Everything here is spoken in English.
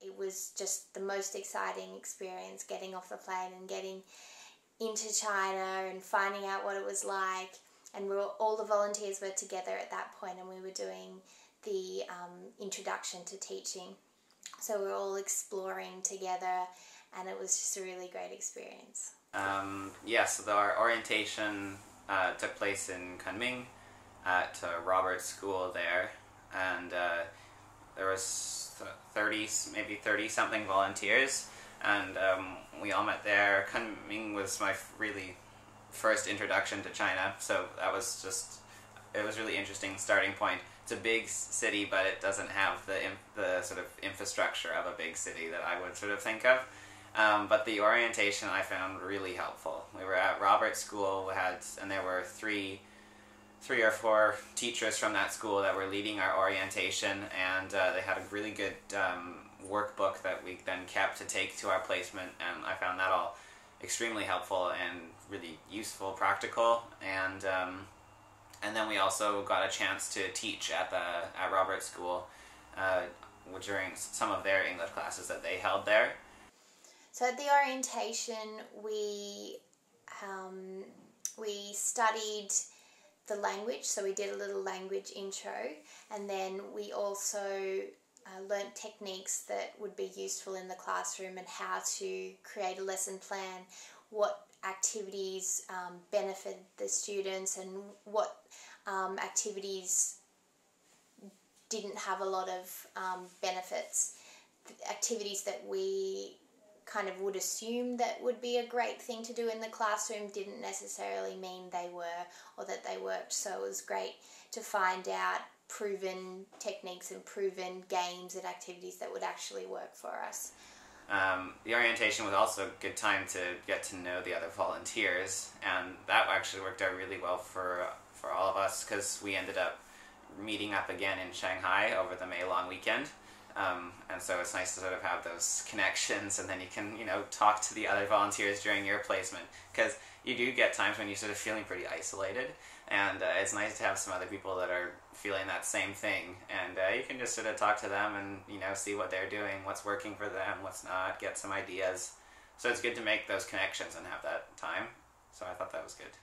it was just the most exciting experience, getting off the plane and getting into China and finding out what it was like. And all the volunteers were together at that point, and we were doing the introduction to teaching. So we were all exploring together, and it was just a really great experience. So our orientation took place in Kunming at Robert's school there, and there was 30 something volunteers, and we all met there. Kunming was my really first introduction to China, so that was it was really interesting starting point. It's a big city, but it doesn't have the sort of infrastructure of a big city that I would sort of think of. But the orientation I found really helpful. We were at Robert's school, and there were three or four teachers from that school that were leading our orientation, and they had a really good workbook that we then kept to take to our placement, and I found that all extremely helpful and really useful, practical, and then we also got a chance to teach at Robert's school during some of their English classes that they held there. So at the orientation, we studied the language, so we did a little language intro, and then we also learnt techniques that would be useful in the classroom and how to create a lesson plan, what activities benefit the students and what activities didn't have a lot of benefits. Activities that we kind of would assume that would be a great thing to do in the classroom didn't necessarily mean they were, or that they worked. So it was great to find out proven techniques and proven games and activities that would actually work for us. The orientation was also a good time to get to know the other volunteers, and that actually worked out really well for all of us, because we ended up meeting up again in Shanghai over the May long weekend. And so it's nice to sort of have those connections, and then you can, talk to the other volunteers during your placement, because you do get times when you're sort of feeling pretty isolated, and it's nice to have some other people that are feeling that same thing, and you can just sort of talk to them and, see what they're doing, what's working for them, what's not, get some ideas. So it's good to make those connections and have that time. So I thought that was good.